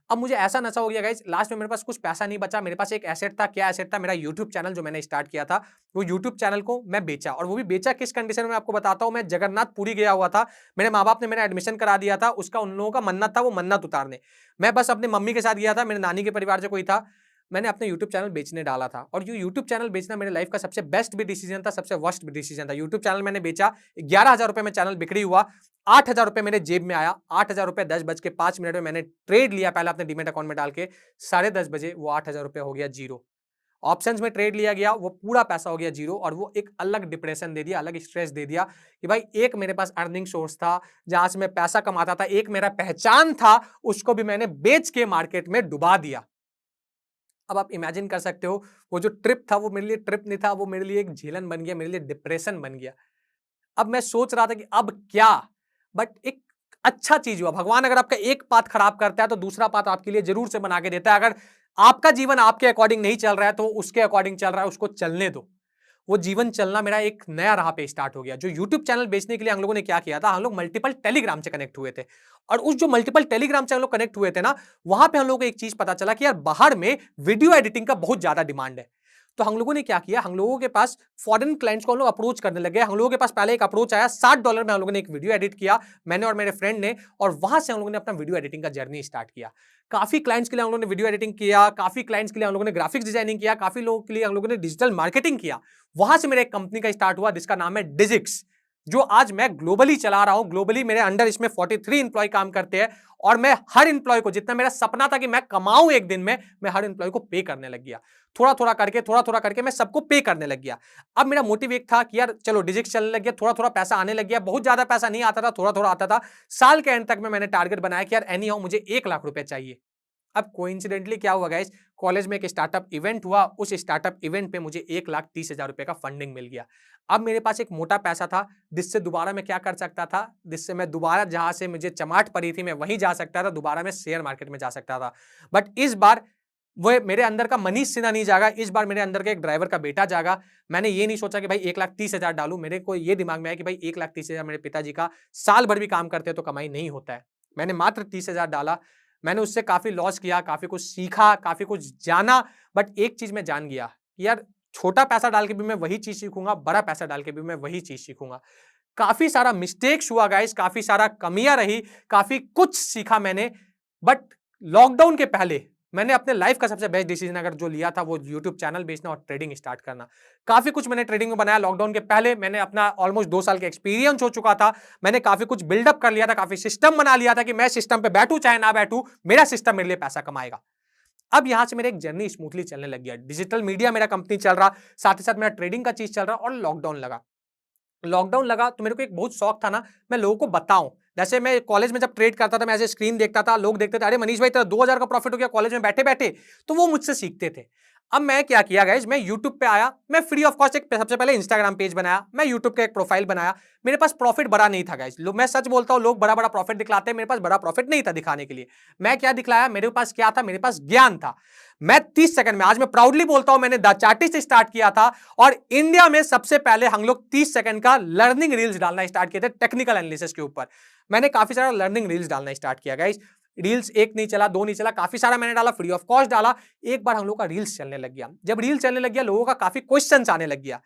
अब मुझे ऐसा नशा हो गया गाइस, लास्ट में मेरे पास कुछ पैसा नहीं बचा। मेरे पास एक एसेट था। क्या एसेट था? मेरा यूट्यूब चैनल जो मैंने स्टार्ट किया था, वो यूट्यूब चैनल को मैं बेचा। और वो भी बेचा किस कंडीशन में आपको बताता हूं। मैं जगन्नाथपुरी गया हुआ था, मेरे माँ बाप ने मेरा एडमिशन करा दिया था, उसका उन लोगों का मन्नत था वो मन्नत उतारने। मैं बस अपनी मम्मी के साथ गया था, मेरे नानी के परिवार से कोई था। मैंने अपने YouTube चैनल बेचने डाला था, और ये YouTube चैनल बेचना मेरे लाइफ का सबसे बेस्ट भी डिसीजन था, सबसे वर्स्ट भी डिसीजन था। YouTube चैनल मैंने बेचा, 11,000 रुपए में चैनल बिक्री हुआ, 8,000 रुपए मेरे जेब में आया। 8,000 रुपए 10:05 में मैंने ट्रेड लिया, पहले अपने डीमेट अकाउंट में डाल के, 10:30 बजे वो 8,000 रुपए हो गया जीरो। ऑप्शंस में ट्रेड लिया गया, वो पूरा पैसा हो गया जीरो, और वो एक अलग डिप्रेशन दे दिया, अलग स्ट्रेस दे दिया कि भाई एक मेरे पास अर्निंग सोर्स था जहां से मैं पैसा कमाता था, एक मेरा पहचान था, उसको भी मैंने बेच के मार्केट में डुबा दिया। अब आप इमेजिन कर सकते हो, वो जो ट्रिप था वो मेरे लिए ट्रिप नहीं था, वो मेरे लिए एक झेलन बन गया, मेरे लिए डिप्रेशन बन गया। अब मैं सोच रहा था कि अब क्या, बट एक अच्छा चीज हुआ, भगवान अगर आपका एक पाथ खराब करता है तो दूसरा पाथ आपके लिए जरूर से बना के देता है। अगर आपका जीवन आपके अकॉर्डिंग नहीं चल रहा है तो उसके अकॉर्डिंग चल रहा है, उसको चलने दो। वो जीवन चलना मेरा एक नया राह पे स्टार्ट हो गया। जो यूट्यूब चैनल बेचने के लिए हम लोगों ने क्या किया था, हम लोग मल्टीपल टेलीग्राम से कनेक्ट हुए थे, और उस जो मल्टीपल टेलीग्राम से हम लोग कनेक्ट हुए थे ना, वहां पे हम लोग को एक चीज पता चला कि यार बाहर में वीडियो एडिटिंग का बहुत ज्यादा डिमांड है। तो हम लोगों ने क्या किया, हम लोगों के पास फॉरेन क्लाइंट्स को हम लोग अप्रोच करने लगे। हम लोगों के पास पहले एक अप्रोच आया, $60 में हम लोगों ने एक वीडियो एडिट किया, मैंने और मेरे फ्रेंड ने, और वहां से हम लोगों ने अपना वीडियो एडिटिंग का जर्नी स्टार्ट किया। काफी क्लाइंट्स के लिए हम लोगों ने वीडियो एडिटिंग किया, काफी क्लाइंट्स के लिए हम लोगों ने ग्राफिक्स डिजाइनिंग किया, काफी लोगों के लिए हम लोगों ने डिजिटल मार्केटिंग किया। वहां से मेरे एक कंपनी का स्टार्ट हुआ जिसका नाम है डिजिक्स, जो आज मैं ग्लोबली चला रहा हूं। ग्लोबली मेरे अंडर इसमें 43 इंप्लॉय काम करते हैं, और मैं हर इंप्लॉय को, जितना मेरा सपना था कि मैं कमाऊं एक दिन में, मैं हर इंप्लॉय को पे करने लग गया। थोड़ा थोड़ा करके मैं सबको पे करने लग गया। अब मेरा मोटिव एक था कि यार चलो डिजिक्स चलने लग गया, थोड़ा थोड़ा पैसा आने लग गया, बहुत ज्यादा पैसा नहीं आता था, थोड़ा थोड़ा आता था। साल के एंड तक में मैंने टारगेट बनाया कि यार एनी हाउ मुझे 1 लाख रुपए चाहिए। अब कोइंसिडेंटली क्या हुआ गाइस, कॉलेज में एक स्टार्टअप इवेंट हुआ, उस स्टार्टअप इवेंट पे मुझे 1,30,000 रुपए का फंडिंग मिल गया। अब मेरे पास एक मोटा पैसा था जिससे दोबारा मैं क्या कर सकता था, जिससे मैं दोबारा जहां से मुझे चमाट पड़ी थी मैं वहीं जा सकता था, दोबारा मैं शेयर मार्केट में जा सकता था। बट इस बार वो मेरे अंदर का मनीष सिन्हा नहीं जागा, इस बार मेरे अंदर के एक ड्राइवर का बेटा जागा। मैंने ये नहीं सोचा कि भाई 1,30,000 डालू, मेरे को ये दिमाग में आया कि भाई 1,30,000 मेरे पिताजी का साल भर भी काम करते तो कमाई नहीं होता है। मैंने मात्र 30,000 डाला। मैंने उससे काफी लॉस किया, काफी कुछ सीखा, काफी कुछ जाना, बट एक चीज मैं जान गया कि यार छोटा पैसा डाल के भी मैं वही चीज सीखूंगा, बड़ा पैसा डाल के भी मैं वही चीज सीखूंगा। काफी सारा मिस्टेक्स हुआ गाइस, काफी सारा कमियां रही, काफी कुछ सीखा मैंने। बट लॉकडाउन के पहले मैंने अपने लाइफ का सबसे बेस्ट डिसीजन अगर जो लिया था वो यूट्यूब चैनल बेचना और ट्रेडिंग स्टार्ट करना। काफी कुछ मैंने ट्रेडिंग में बनाया लॉकडाउन के पहले। मैंने अपना ऑलमोस्ट 2 साल का एक्सपीरियंस हो चुका था, मैंने काफी कुछ बिल्डअप कर लिया था, काफी सिस्टम बना लिया था कि मैं सिस्टम पे बैठूं चाहे ना बैठूं, मेरा सिस्टम मेरे लिए पैसा कमाएगा। अब यहां से मेरा एक जर्नी स्मूथली चलने लग गया, डिजिटल मीडिया मेरा कंपनी चल रहा, साथ ही साथ मेरा ट्रेडिंग का चीज चल रहा, और लॉकडाउन लगा तो मेरे को एक बहुत शौक था ना, मैं लोगों को बताऊं। जैसे मैं कॉलेज में जब ट्रेड करता था, मैं ऐसे स्क्रीन देखता था, लोग देखते थे, अरे मनीष भाई तेरा 2,000 का प्रॉफिट हो गया कॉलेज में बैठे बैठे, तो वो मुझसे सीखते थे। अब मैं क्या किया गाइज, मैं यूट्यूब पे आया, मैं फ्री ऑफ कॉस्ट एक सबसे पहले इंस्टाग्राम पेज बनाया, मैं यूट्यूब का एक प्रोफाइल बनाया। मेरे पास प्रॉफिट बड़ा नहीं था गाइज, मैं सच बोलता हूं, लोग बड़ा बड़ा प्रॉफिट दिखलाते हैं, मेरे पास बड़ा प्रॉफिट नहीं था दिखाने के लिए। मैं क्या दिखलाया, मेरे पास क्या था, मेरे पास ज्ञान था। मैं 30 सेकंड में, आज मैं प्राउडली बोलता हूं, मैंने द चार्टिस्ट स्टार्ट किया था, और इंडिया में सबसे पहले हम लोग 30 सेकंड का लर्निंग रील्स डालना स्टार्ट किए थे टेक्निकल एनालिसिस के ऊपर। मैंने काफी सारा लर्निंग रील्स डालना स्टार्ट किया गाइस। रील्स एक नहीं चला, दो नहीं चला, काफी सारा मैंने डाला, फ्री ऑफ कॉस्ट डाला। एक बार हम लोग का रील्स चलने लग गया। जब रील्स चलने लग गया, लोगों का काफी क्वेश्चंस आने लग गया।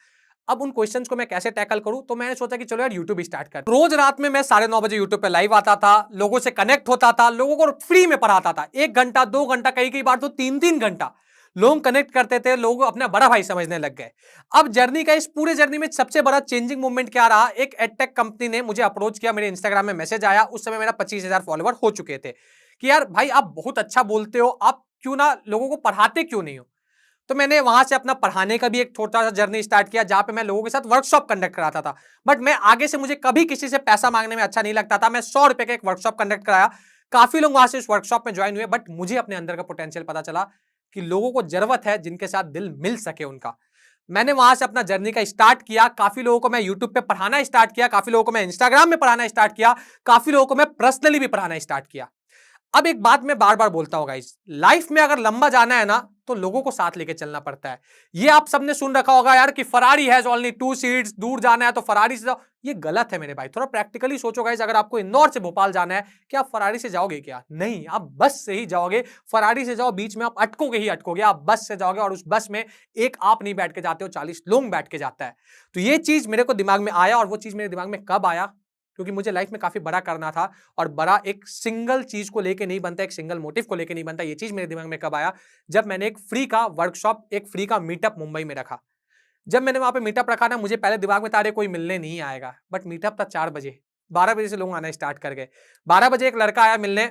अब उन क्वेश्चंस को मैं कैसे टैकल करूं, तो मैंने सोचा कि चलो यार यूट्यूब स्टार्ट कर। रोज रात में मैं 9:30 बजे यूट्यूब पे लाइव आता था, लोगों से कनेक्ट होता था, लोगों को फ्री में पढ़ाता था। 1 घंटा 2 घंटा, कई कई बार तो 3-3 घंटा लोग कनेक्ट करते थे, लोग अपना बड़ा भाई समझने लग गए। अब जर्नी का, इस पूरे जर्नी में सबसे बड़ा चेंजिंग मूवमेंट क्या रहा, एक एडटेक कंपनी ने मुझे अप्रोच किया, मेरे इंस्टाग्राम में मैसेज आया, उस समय मेरा 25,000 फॉलोवर हो चुके थे, कि यार भाई आप बहुत अच्छा बोलते हो, आप क्यों ना लोगों को पढ़ाते क्यों नहीं हो। तो मैंने वहां से अपना पढ़ाने का भी एक छोटा सा जर्नी स्टार्ट किया, जहां पे मैं लोगों के साथ वर्कशॉप कंडक्ट कराता था। बट मैं आगे से, मुझे कभी किसी से पैसा मांगने में अच्छा नहीं लगता था। मैं 100 रुपए का एक वर्कशॉप कंडक्ट कराया, काफी लोग वहां से इस वर्कशॉप में ज्वाइन हुए, बट मुझे अपने अंदर का पोटेंशियल पता चला कि लोगों को जरूरत है जिनके साथ दिल मिल सके उनका। मैंने वहां से अपना जर्नी का स्टार्ट किया, काफी लोगों को मैं यूट्यूब पे पढ़ाना स्टार्ट किया, काफी लोगों को मैं इंस्टाग्राम में पढ़ाना स्टार्ट किया, काफी लोगों को मैं पर्सनली भी पढ़ाना स्टार्ट किया। अब एक बात मैं बार बार बोलता हूं गाइस, लाइफ में अगर लंबा जाना है ना, तो लोगों को साथ लेके चलना पड़ता है। ये आप सबने सुन रखा होगा यार कि फरारी हैज ओनली 2 सीट्स, दूर जाना है तो फरारी से जाओ। ये गलत है मेरे भाई, थोड़ा प्रैक्टिकली सोचो गाइस। अगर आपको इंदौर से भोपाल जाना है, क्या आप फरारी से जाओगे क्या? नहीं, आप बस से ही जाओगे। फरारी से जाओ, बीच में आप अटकोगे ही अटकोगे। आप बस से जाओगे, और उस बस में एक आप नहीं बैठ के जाते हो, 40 लोग बैठ के जाता है। तो ये चीज मेरे को दिमाग में आया, और वो चीज मेरे दिमाग में कब आया, क्योंकि मुझे लाइफ में काफी बड़ा करना था, और बड़ा एक सिंगल चीज को लेके नहीं बनता, एक सिंगल मोटिव को लेके नहीं बनता। ये चीज मेरे दिमाग में कब आया, जब मैंने एक फ्री का वर्कशॉप, एक फ्री का मीटअप मुंबई में रखा। जब मैंने वहां पे मीटअप रखा ना, मुझे पहले दिमाग में था अरे कोई मिलने नहीं आएगा, बट मीटअप था 4 बजे, 12 बजे से लोग आना स्टार्ट कर गए। 12 बजे एक लड़का आया मिलने,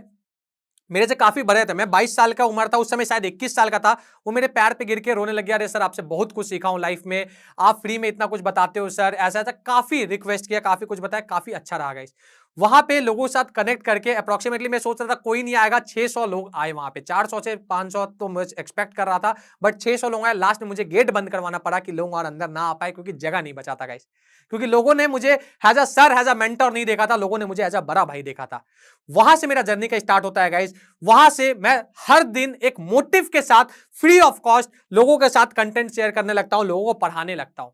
मेरे से काफी बड़े थे। मैं 22 साल का उम्र था उस समय, शायद 21 साल का था। वो मेरे पैर पे गिर के रोने लग गया, अरे सर आपसे बहुत कुछ सीखा हूं लाइफ में, आप फ्री में इतना कुछ बताते हो सर, ऐसा ऐसा काफी रिक्वेस्ट किया, काफी कुछ बताया, काफी अच्छा रहा गाइस। वहां पे लोगों के साथ कनेक्ट करके अप्रोक्सीमेटली मैं सोच रहा था कोई नहीं आएगा, 600 लोग आए वहां पे। 400 से 500 तो मैं एक्सपेक्ट कर रहा था, बट 600 लोग आए। लास्ट में मुझे गेट बंद करवाना पड़ा कि लोग और अंदर ना आ पाए, क्योंकि जगह नहीं बचा था गाइस। क्योंकि लोगों ने मुझे as a sir, as a mentor नहीं देखा था, लोगों ने मुझे एज अ बड़ा भाई देखा था। वहां से मेरा जर्नी का स्टार्ट होता है गाइस। वहां से मैं हर दिन एक मोटिव के साथ फ्री ऑफ कॉस्ट लोगों के साथ कंटेंट शेयर करने लगता हूं, लोगों को पढ़ाने लगता हूं।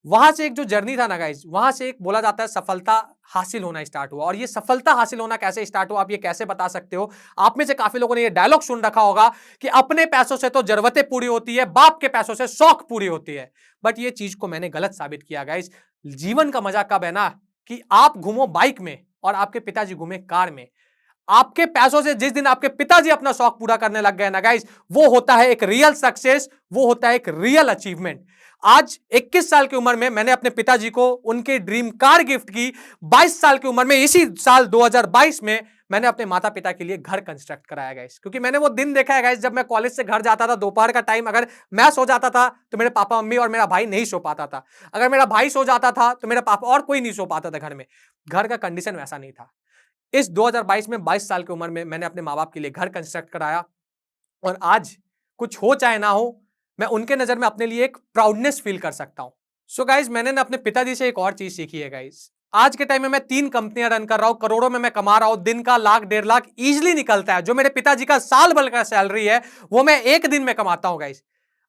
वहां से एक जो जर्नी था ना गाइस, वहां से एक बोला जाता है सफलता हासिल होना स्टार्ट हुआ। और ये सफलता हासिल होना कैसे स्टार्ट हुआ, आप ये कैसे बता सकते हो? आप में से काफी लोगों ने ये डायलॉग सुन रखा होगा कि अपने पैसों से तो जरूरतें पूरी होती है, बाप के पैसों से शौक पूरी होती है। बट ये चीज को मैंने गलत साबित किया गाइस। जीवन का मजा कब है ना, कि आप घूमो बाइक में और आपके पिताजी घूमे कार में। आपके पैसों से जिस दिन आपके पिताजी अपना शौक पूरा करने लग गए ना गाइस, वो होता है एक रियल सक्सेस, वो होता है एक रियल अचीवमेंट। आज 21 साल की उम्र में मैंने अपने पिताजी को उनके ड्रीम कार गिफ्ट की। 22 साल की उम्र में, इसी साल 2022 में, मैंने अपने माता पिता के लिए घर कंस्ट्रक्ट कराया गाइस। क्योंकि मैंने वो दिन देखा है गाइस, जब मैं कॉलेज से घर जाता था दोपहर का टाइम, अगर मैं सो जाता था तो मेरे पापा मम्मी और मेरा भाई नहीं सो पाता था। अगर मेरा भाई सो जाता था तो मेरा पापा और कोई नहीं सो पाता था घर में। घर का कंडीशन वैसा नहीं था। इस 2022 में 22 साल की उम्र में मैंने अपने माँ बाप के लिए घर कंस्ट्रक्ट कराया। और आज कुछ हो चाहे ना हो, मैं उनके नजर में अपने लिए एक प्राउडनेस फील कर सकता हूं। सो गाइज, मैंने ना अपने पिताजी से एक और चीज सीखी है गाइज। आज के टाइम में मैं 3 कंपनियां रन कर रहा हूं, करोड़ों में मैं कमा रहा हूं, दिन का लाख 1.5 लाख इजिली निकलता है। जो मेरे पिताजी का साल भर का सैलरी है वो मैं एक दिन में कमाता हूं गाइज।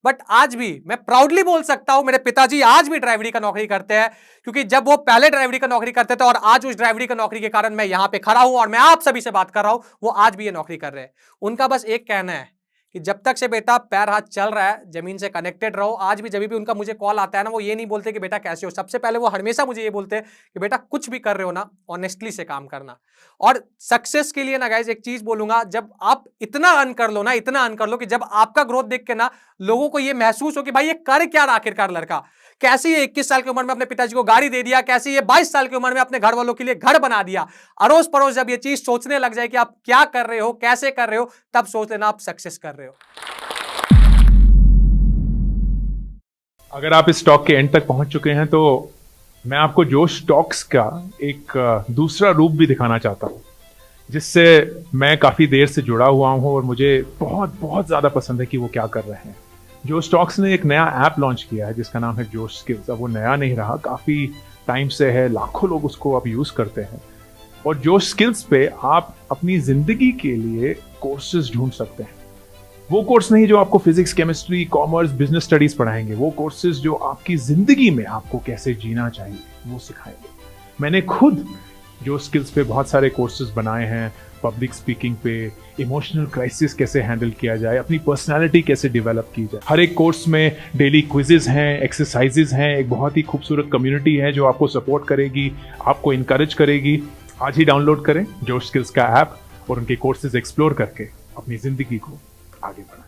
बट आज भी मैं प्राउडली बोल सकता हूं, मेरे पिताजी आज भी ड्राइवरी का नौकरी करते हैं। क्योंकि जब वो पहले ड्राइवरी का नौकरी करते थे और आज उस ड्राइवरी का नौकरी के कारण मैं यहां पे खड़ा हूं और मैं आप सभी से बात कर रहा हूं, वो आज भी ये नौकरी कर रहे हैं। उनका बस एक कहना है कि जब तक से बेटा पैर हाथ चल रहा है, जमीन से कनेक्टेड रहो। आज भी जब भी उनका मुझे कॉल आता है ना, वो ये नहीं बोलते कि बेटा कैसे हो, सबसे पहले वो हमेशा मुझे ये बोलते हैं कि बेटा कुछ भी कर रहे हो ना, ऑनेस्टली से काम करना। और सक्सेस के लिए ना गाइज एक चीज बोलूंगा, जब आप इतना अर्न कर लो ना, इतना अर्न कर लो कि जब आपका ग्रोथ देख के ना लोगों को ये महसूस हो कि भाई ये कर क्या रहा आखिरकार लड़का, कैसे ये 21 साल की उम्र में अपने पिताजी को गाड़ी दे दिया, कैसे ये 22 साल की उम्र में अपने घर वालों के लिए घर बना दिया। अड़ोस पड़ोस जब ये चीज सोचने लग जाए कि आप क्या कर रहे हो, कैसे कर रहे हो, तब सोच लेना आप सक्सेस कर रहे हो। अगर आप इस टॉक के एंड तक पहुंच चुके हैं तो मैं आपको जोश टॉक्स का एक दूसरा रूप भी दिखाना चाहता हूं, जिससे मैं काफ़ी देर से जुड़ा हुआ हूं और मुझे बहुत बहुत ज़्यादा पसंद है कि वो क्या कर रहे हैं। जोश टॉक्स ने एक नया ऐप लॉन्च किया है जिसका नाम है जोश स्किल्स। अब वो नया नहीं रहा, काफ़ी टाइम से है, लाखों लोग उसको अब यूज़ करते हैं। और जोश स्किल्स पे आप अपनी ज़िंदगी के लिए कोर्सेज ढूंढ सकते हैं। वो कोर्स नहीं जो आपको physics, chemistry, commerce, business studies पढ़ाएंगे, वो कोर्सेज जो आपकी जिंदगी में आपको कैसे जीना चाहिए वो सिखाएंगे। मैंने खुद जो स्किल्स पे बहुत सारे कोर्सेज बनाए हैं, पब्लिक स्पीकिंग पे, इमोशनल क्राइसिस कैसे हैंडल किया जाए, अपनी पर्सनालिटी कैसे डेवलप की जाए। हर एक कोर्स में डेली क्विजेज हैं, एक्सरसाइजेज हैं, एक बहुत ही खूबसूरत कम्युनिटी है जो आपको सपोर्ट करेगी, आपको इनकरेज करेगी। आज ही डाउनलोड करें जोश स्किल्स का ऐप और उनके कोर्सेज एक्सप्लोर करके अपनी जिंदगी को आगे बढ़ाएं।